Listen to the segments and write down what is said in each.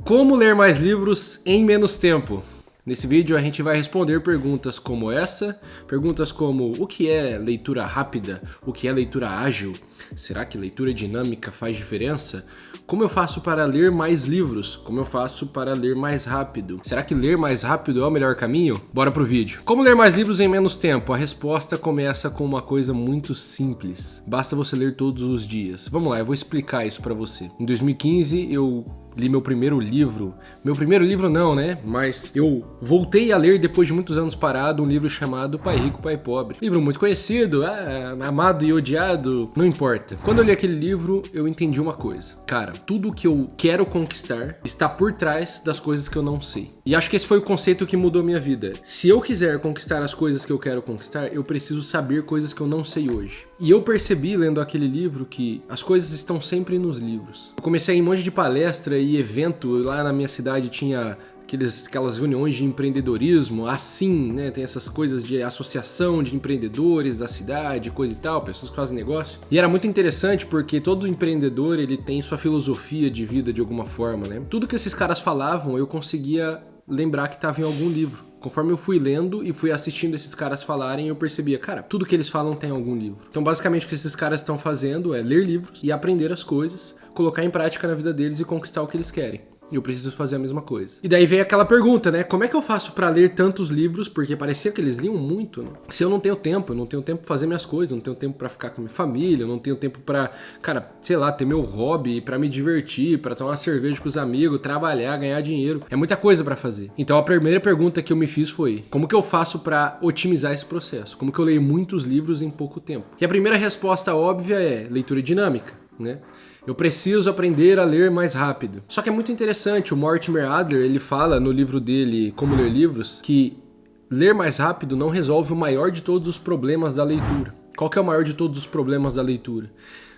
Como ler mais livros em menos tempo? Nesse vídeo a gente vai responder perguntas como essa, perguntas como o que é leitura rápida, o que é leitura ágil, será que leitura dinâmica faz diferença? Como eu faço para ler mais livros? Como eu faço para ler mais rápido? Será que ler mais rápido é o melhor caminho? Bora pro vídeo. Como ler mais livros em menos tempo? A resposta começa com uma coisa muito simples. Basta você ler todos os dias. Vamos lá, eu vou explicar isso pra você. Em 2015 eu li meu primeiro livro. Meu primeiro livro não, né? Mas eu voltei a ler depois de muitos anos parado um livro chamado Pai Rico, Pai Pobre. Livro muito conhecido, amado e odiado, não importa. Quando eu li aquele livro, eu entendi uma coisa. Cara, tudo que eu quero conquistar está por trás das coisas que eu não sei. E acho que esse foi o conceito que mudou minha vida. Se eu quiser conquistar as coisas que eu quero conquistar, eu preciso saber coisas que eu não sei hoje. E eu percebi, lendo aquele livro, que as coisas estão sempre nos livros. Eu comecei a ir em um monte de palestra e evento. Lá na minha cidade tinha aquelas reuniões de empreendedorismo, assim, né? Tem essas coisas de associação de empreendedores da cidade, coisa e tal, pessoas que fazem negócio. E era muito interessante porque todo empreendedor, ele tem sua filosofia de vida de alguma forma, né? Tudo que esses caras falavam, eu conseguia lembrar que estava em algum livro. Conforme eu fui lendo e fui assistindo esses caras falarem, eu percebia, cara, tudo que eles falam tem algum livro. Então, basicamente, o que esses caras estão fazendo é ler livros e aprender as coisas, colocar em prática na vida deles e conquistar o que eles querem. E eu preciso fazer a mesma coisa. E daí veio aquela pergunta, né? Como é que eu faço pra ler tantos livros? Porque parecia que eles liam muito, né? Se eu não tenho tempo, eu não tenho tempo pra fazer minhas coisas, eu não tenho tempo pra ficar com minha família, eu não tenho tempo pra, cara, sei lá, ter meu hobby, pra me divertir, pra tomar uma cerveja com os amigos, trabalhar, ganhar dinheiro. É muita coisa pra fazer. Então a primeira pergunta que eu me fiz foi: como que eu faço pra otimizar esse processo? Como que eu leio muitos livros em pouco tempo? E a primeira resposta óbvia é leitura dinâmica, né? Eu preciso aprender a ler mais rápido. Só que é muito interessante, o Mortimer Adler, ele fala no livro dele, Como Ler Livros, que ler mais rápido não resolve o maior de todos os problemas da leitura. Qual que é o maior de todos os problemas da leitura?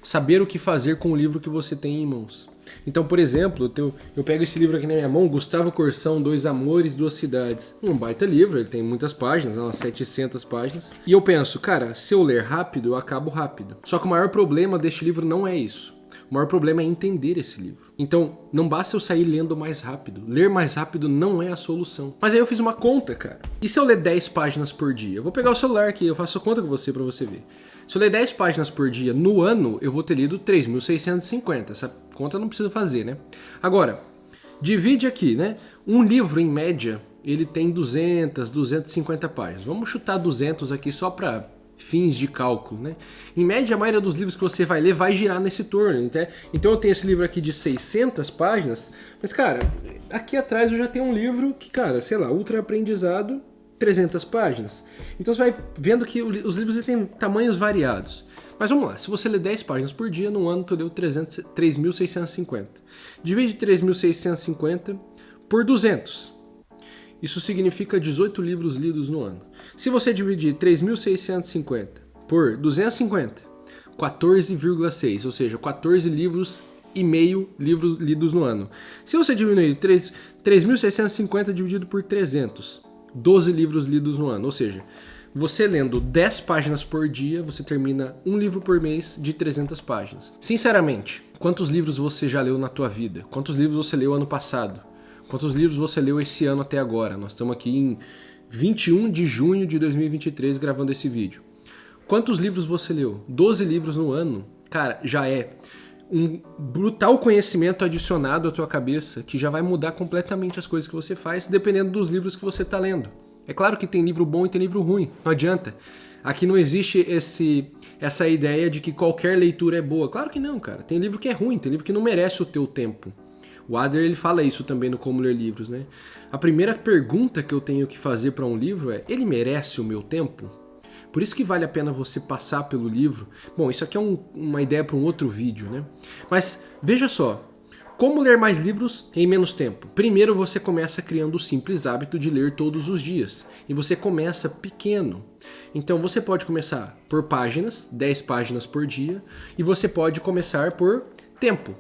Saber o que fazer com o livro que você tem em mãos. Então, por exemplo, eu pego esse livro aqui na minha mão, Gustavo Corsão, Dois Amores, Duas Cidades. Um baita livro, ele tem muitas páginas, umas 700 páginas. E eu penso, cara, se eu ler rápido, eu acabo rápido. Só que o maior problema deste livro não é isso. O maior problema é entender esse livro. Então, não basta eu sair lendo mais rápido. Ler mais rápido não é a solução. Mas aí eu fiz uma conta, cara. E se eu ler 10 páginas por dia? Eu vou pegar o celular aqui, eu faço a conta com você pra você ver. Se eu ler 10 páginas por dia, no ano, eu vou ter lido 3.650. Essa conta eu não preciso fazer, né? Agora, divide aqui, né? Um livro, em média, ele tem 200, 250 páginas. Vamos chutar 200 aqui só pra fins de cálculo, né? Em média, a maioria dos livros que você vai ler vai girar nesse torno, né? Então eu tenho esse livro aqui de 600 páginas, mas, cara, aqui atrás eu já tenho um livro que, cara, sei lá, ultra aprendizado, 300 páginas. Então você vai vendo que os livros têm tamanhos variados. Mas vamos lá, se você ler 10 páginas por dia, no ano tu leu 3.650. Divide 3.650 por 200. Isso significa 18 livros lidos no ano. Se você dividir 3.650 por 250, 14,6, ou seja, 14 livros e meio livros lidos no ano. Se você diminuir 3.650 dividido por 300, 12 livros lidos no ano. Ou seja, você lendo 10 páginas por dia, você termina um livro por mês de 300 páginas. Sinceramente, quantos livros você já leu na tua vida? Quantos livros você leu ano passado? Quantos livros você leu esse ano até agora? Nós estamos aqui em 21 de junho de 2023 gravando esse vídeo. Quantos livros você leu? 12 livros no ano? Cara, já é um brutal conhecimento adicionado à tua cabeça que já vai mudar completamente as coisas que você faz, dependendo dos livros que você está lendo. É claro que tem livro bom e tem livro ruim, não adianta. Aqui não existe essa ideia de que qualquer leitura é boa. Claro que não, cara. Tem livro que é ruim, tem livro que não merece o teu tempo. O Adler, ele fala isso também no Como Ler Livros, né? A primeira pergunta que eu tenho que fazer para um livro é: ele merece o meu tempo? Por isso que vale a pena você passar pelo livro. Bom, isso aqui é uma ideia para um outro vídeo, né? Mas veja só, como ler mais livros em menos tempo? Primeiro você começa criando o simples hábito de ler todos os dias. E você começa pequeno. Então você pode começar por páginas, 10 páginas por dia. E você pode começar por tempo.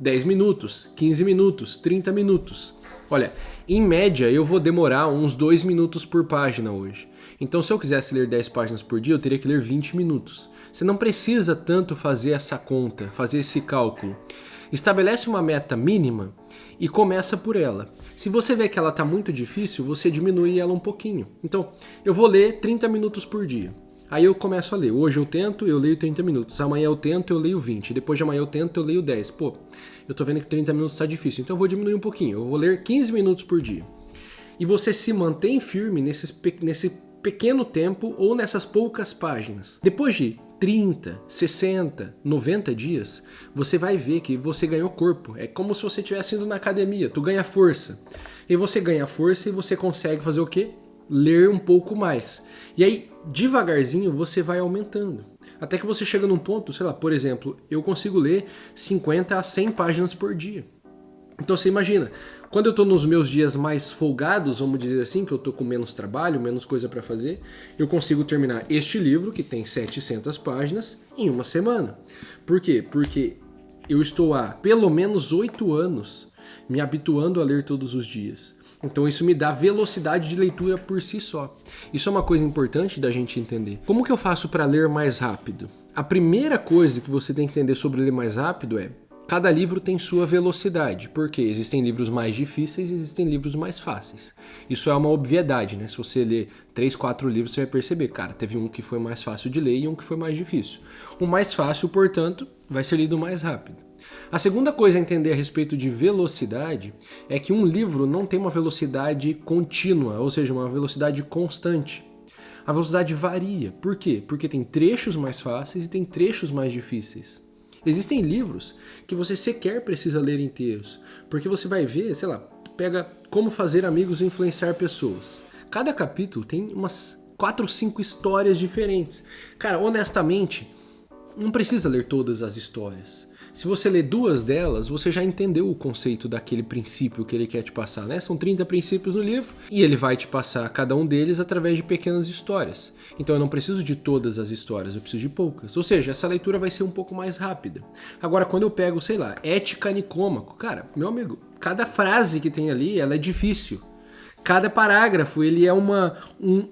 10 minutos, 15 minutos, 30 minutos. Olha, em média eu vou demorar uns 2 minutos por página hoje. Então se eu quisesse ler 10 páginas por dia, eu teria que ler 20 minutos. Você não precisa tanto fazer essa conta, fazer esse cálculo. Estabelece uma meta mínima e começa por ela. Se você vê que ela está muito difícil, você diminui ela um pouquinho. Então, eu vou ler 30 minutos por dia. Aí eu começo a ler. Hoje eu tento, eu leio 30 minutos. Amanhã eu tento, eu leio 20. Depois de amanhã eu tento, eu leio 10. Pô, eu tô vendo que 30 minutos tá difícil, então eu vou diminuir um pouquinho. Eu vou ler 15 minutos por dia. E você se mantém firme nesse pequeno tempo ou nessas poucas páginas. Depois de 30, 60, 90 dias, você vai ver que você ganhou corpo. É como se você estivesse indo na academia, tu ganha força. E você ganha força e você consegue fazer o quê? Ler um pouco mais. E aí, devagarzinho, você vai aumentando. Até que você chega num ponto, sei lá, por exemplo, eu consigo ler 50 a 100 páginas por dia. Então você imagina, quando eu tô nos meus dias mais folgados, vamos dizer assim, que eu tô com menos trabalho, menos coisa para fazer, eu consigo terminar este livro, que tem 700 páginas, em uma semana. Por quê? Porque eu estou há pelo menos 8 anos me habituando a ler todos os dias. Então isso me dá velocidade de leitura por si só. Isso é uma coisa importante da gente entender. Como que eu faço para ler mais rápido? A primeira coisa que você tem que entender sobre ler mais rápido é: cada livro tem sua velocidade, porque existem livros mais difíceis e existem livros mais fáceis. Isso é uma obviedade, né? Se você ler 3, 4 livros, você vai perceber, cara, teve um que foi mais fácil de ler e um que foi mais difícil. O mais fácil, portanto, vai ser lido mais rápido. A segunda coisa a entender a respeito de velocidade é que um livro não tem uma velocidade contínua, ou seja, uma velocidade constante. A velocidade varia. Por quê? Porque tem trechos mais fáceis e tem trechos mais difíceis. Existem livros que você sequer precisa ler inteiros, porque você vai ver, sei lá, pega Como Fazer Amigos e Influenciar Pessoas. Cada capítulo tem umas 4 ou 5 histórias diferentes. Cara, honestamente, não precisa ler todas as histórias. Se você ler 2 delas, você já entendeu o conceito daquele princípio que ele quer te passar, né? São 30 princípios no livro e ele vai te passar cada um deles através de pequenas histórias. Então eu não preciso de todas as histórias, eu preciso de poucas. Ou seja, essa leitura vai ser um pouco mais rápida. Agora, quando eu pego, sei lá, Ética Nicômaco, cara, meu amigo, cada frase que tem ali, ela é difícil. Cada parágrafo, ele é um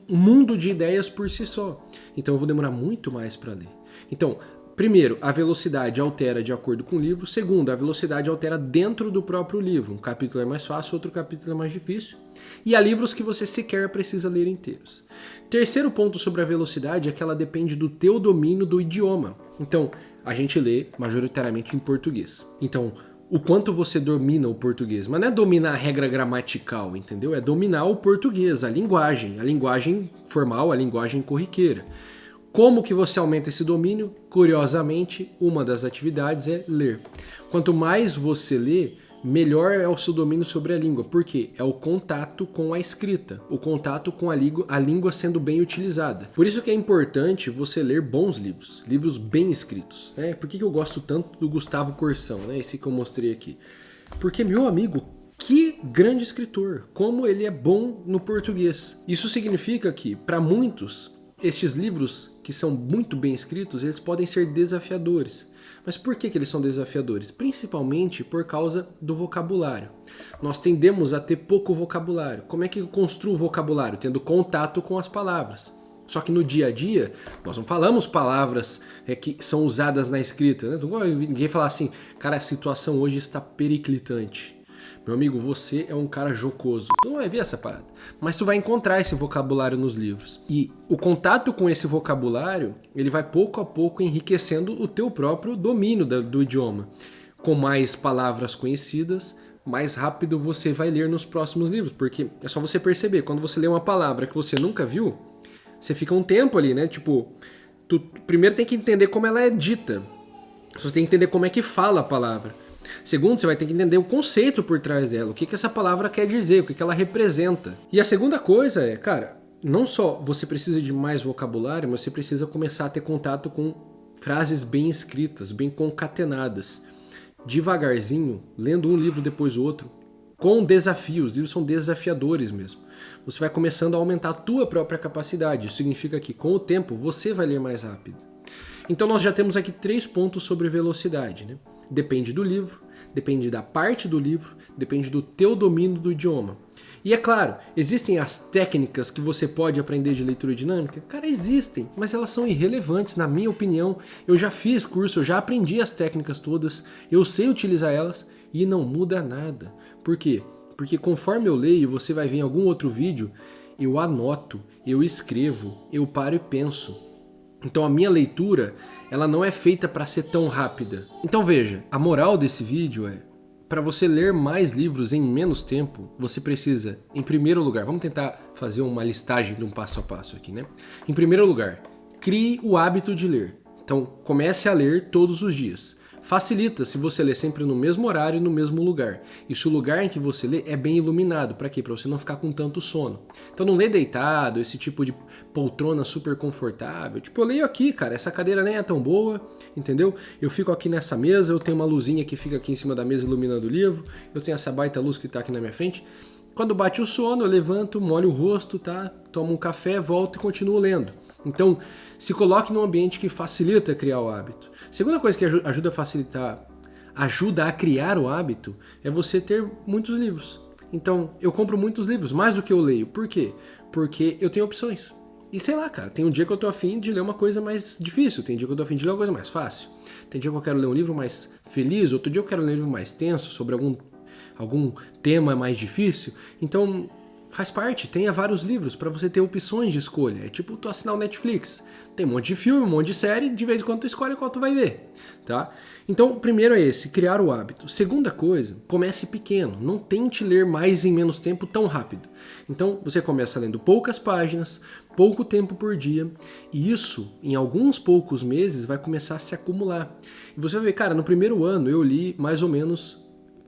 mundo de ideias por si só. Então eu vou demorar muito mais para ler. Então, primeiro, a velocidade altera de acordo com o livro. Segundo, a velocidade altera dentro do próprio livro. Um capítulo é mais fácil, outro capítulo é mais difícil. E há livros que você sequer precisa ler inteiros. Terceiro ponto sobre a velocidade é que ela depende do teu domínio do idioma. Então, a gente lê majoritariamente em português. Então, o quanto você domina o português. Mas não é dominar a regra gramatical, entendeu? É dominar o português, a linguagem formal, a linguagem corriqueira. Como que você aumenta esse domínio? Curiosamente, uma das atividades é ler. Quanto mais você lê, melhor é o seu domínio sobre a língua. Por quê? É o contato com a escrita, o contato com a língua sendo bem utilizada. Por isso que é importante você ler bons livros, livros bem escritos. Né? Por que eu gosto tanto do Gustavo Corsão, né? Esse que eu mostrei aqui? Porque, meu amigo, que grande escritor, como ele é bom no português. Isso significa que, para muitos, estes livros que são muito bem escritos, eles podem ser desafiadores. Mas por que eles são desafiadores? Principalmente por causa do vocabulário. Nós tendemos a ter pouco vocabulário. Como é que eu construo o vocabulário? Tendo contato com as palavras. Só que no dia a dia, nós não falamos palavras que são usadas na escrita. Né? Ninguém fala assim, cara, a situação hoje está periclitante. Meu amigo, você é um cara jocoso. Tu não vai ver essa parada. Mas tu vai encontrar esse vocabulário nos livros. E o contato com esse vocabulário, ele vai pouco a pouco enriquecendo o teu próprio domínio do idioma. Com mais palavras conhecidas, mais rápido você vai ler nos próximos livros. Porque é só você perceber, quando você lê uma palavra que você nunca viu, você fica um tempo ali, né? Tipo, tu primeiro tem que entender como ela é dita. Você tem que entender como é que fala a palavra. Segundo, você vai ter que entender o conceito por trás dela, o que essa palavra quer dizer, o que ela representa. E a segunda coisa é, cara, não só você precisa de mais vocabulário, mas você precisa começar a ter contato com frases bem escritas, bem concatenadas. Devagarzinho, lendo um livro depois do outro, com desafios. Os livros são desafiadores mesmo. Você vai começando a aumentar a tua própria capacidade. Isso significa que, com o tempo, você vai ler mais rápido. Então nós já temos aqui 3 pontos sobre velocidade, né? Depende do livro, depende da parte do livro, depende do teu domínio do idioma. E é claro, existem as técnicas que você pode aprender de leitura dinâmica? Cara, existem, mas elas são irrelevantes, na minha opinião. Eu já fiz curso, eu já aprendi as técnicas todas, eu sei utilizar elas e não muda nada. Por quê? Porque conforme eu leio, você vai ver em algum outro vídeo, eu anoto, eu escrevo, eu paro e penso. Então a minha leitura, ela não é feita para ser tão rápida. Então veja, a moral desse vídeo é: para você ler mais livros em menos tempo, você precisa, em primeiro lugar, vamos tentar fazer uma listagem de um passo a passo aqui, né? Em primeiro lugar, crie o hábito de ler. Então, comece a ler todos os dias. Facilita se você ler sempre no mesmo horário e no mesmo lugar. E se o lugar em que você lê é bem iluminado. Para quê? Para você não ficar com tanto sono. Então não lê deitado, esse tipo de poltrona super confortável. Tipo, eu leio aqui, cara, essa cadeira nem é tão boa, entendeu? Eu fico aqui nessa mesa, eu tenho uma luzinha que fica aqui em cima da mesa iluminando o livro, eu tenho essa baita luz que tá aqui na minha frente. Quando bate o sono, eu levanto, molho o rosto, tá? Tomo um café, volto e continuo lendo. Então, se coloque num ambiente que facilita criar o hábito. Segunda coisa que ajuda a facilitar, ajuda a criar o hábito, é você ter muitos livros. Então, eu compro muitos livros, mais do que eu leio. Por quê? Porque eu tenho opções. E sei lá, cara, tem um dia que eu tô afim de ler uma coisa mais difícil, tem dia que eu tô afim de ler uma coisa mais fácil. Tem dia que eu quero ler um livro mais feliz, outro dia eu quero ler um livro mais tenso, sobre algum tema mais difícil. Então, faz parte, tenha vários livros para você ter opções de escolha. É tipo tu assinar o Netflix. Tem um monte de filme, um monte de série, de vez em quando tu escolhe qual tu vai ver, tá? Então, primeiro é esse, criar o hábito. Segunda coisa, comece pequeno. Não tente ler mais em menos tempo tão rápido. Então, você começa lendo poucas páginas, pouco tempo por dia, e isso, em alguns poucos meses, vai começar a se acumular. E você vai ver, cara, no primeiro ano eu li mais ou menos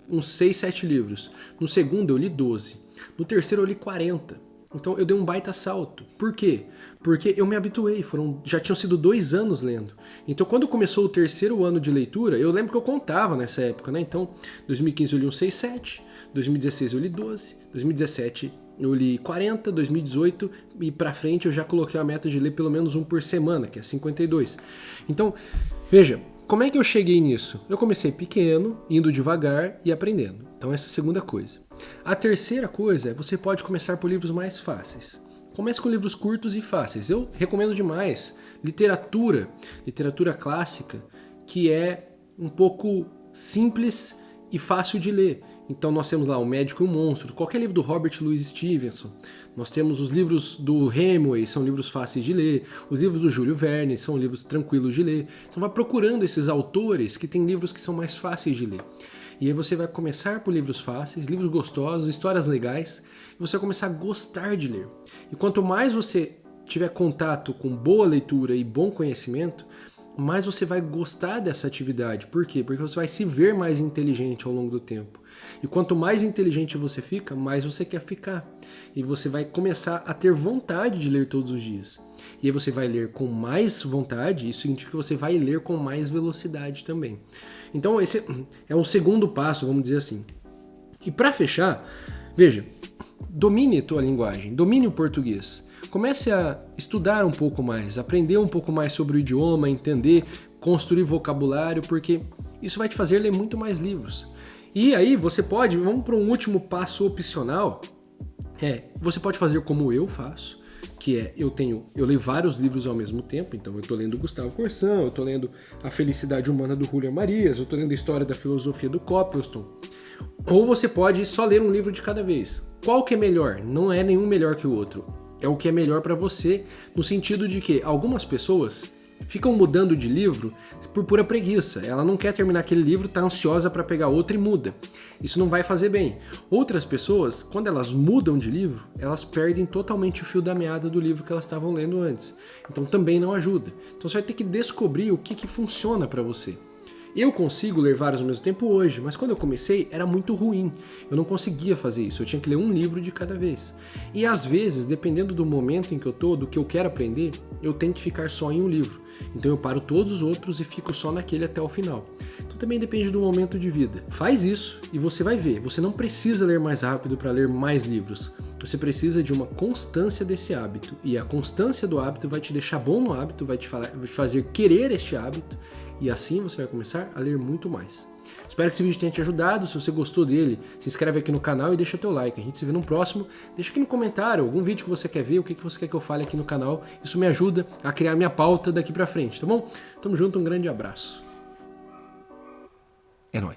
uns 6, 7 livros. No segundo eu li 12. No terceiro eu li 40. Então eu dei um baita salto. Por quê? Porque eu me habituei, já tinham sido 2 anos lendo. Então quando começou o terceiro ano de leitura, eu lembro que eu contava nessa época, né? Então 2015 eu li uns 6, 7, 2016 eu li 12, 2017 eu li 40, 2018 e pra frente eu já coloquei a meta de ler pelo menos um por semana, que é 52. Então, veja, como é que eu cheguei nisso? Eu comecei pequeno, indo devagar e aprendendo. Então essa é a segunda coisa. A terceira coisa é você pode começar por livros mais fáceis. Comece com livros curtos e fáceis. Eu recomendo demais literatura clássica, que é um pouco simples e fácil de ler. Então nós temos lá O Médico e o Monstro, qualquer livro do Robert Louis Stevenson. Nós temos os livros do Hemingway, são livros fáceis de ler. Os livros do Júlio Verne são livros tranquilos de ler. Então vai procurando esses autores que têm livros que são mais fáceis de ler. E aí você vai começar por livros fáceis, livros gostosos, histórias legais, e você vai começar a gostar de ler. E quanto mais você tiver contato com boa leitura e bom conhecimento, mais você vai gostar dessa atividade. Por quê? Porque você vai se ver mais inteligente ao longo do tempo. E quanto mais inteligente você fica, mais você quer ficar. E você vai começar a ter vontade de ler todos os dias. E aí você vai ler com mais vontade, isso significa que você vai ler com mais velocidade também. Então esse é o segundo passo, vamos dizer assim. E para fechar, veja, domine a tua linguagem, domine o português. Comece a estudar um pouco mais, aprender um pouco mais sobre o idioma, entender, construir vocabulário, porque isso vai te fazer ler muito mais livros. E aí você pode, vamos para um último passo opcional, você pode fazer como eu faço, que é, eu leio vários livros ao mesmo tempo, então eu estou lendo Gustavo Corsão, eu estou lendo A Felicidade Humana do Julián Marías, eu estou lendo a História da Filosofia do Copleston. Ou você pode só ler um livro de cada vez. Qual que é melhor? Não é nenhum melhor que o outro. É o que é melhor para você, no sentido de que algumas pessoas ficam mudando de livro por pura preguiça. Ela não quer terminar aquele livro, está ansiosa para pegar outro e muda. Isso não vai fazer bem. Outras pessoas, quando elas mudam de livro, elas perdem totalmente o fio da meada do livro que elas estavam lendo antes. Então também não ajuda. Então você vai ter que descobrir o que funciona para você. Eu consigo ler vários ao mesmo tempo hoje, mas quando eu comecei era muito ruim. Eu não conseguia fazer isso, eu tinha que ler um livro de cada vez. E às vezes, dependendo do momento em que eu tô, do que eu quero aprender, eu tenho que ficar só em um livro. Então eu paro todos os outros e fico só naquele até o final. Então também depende do momento de vida. Faz isso e você vai ver. Você não precisa ler mais rápido para ler mais livros. Você precisa de uma constância desse hábito. E a constância do hábito vai te deixar bom no hábito, vai te fazer querer este hábito. E assim você vai começar a ler muito mais. Espero que esse vídeo tenha te ajudado. Se você gostou dele, se inscreve aqui no canal e deixa teu like. A gente se vê no próximo. Deixa aqui no comentário algum vídeo que você quer ver, o que você quer que eu fale aqui no canal. Isso me ajuda a criar minha pauta daqui pra frente, tá bom? Tamo junto, um grande abraço. É nóis.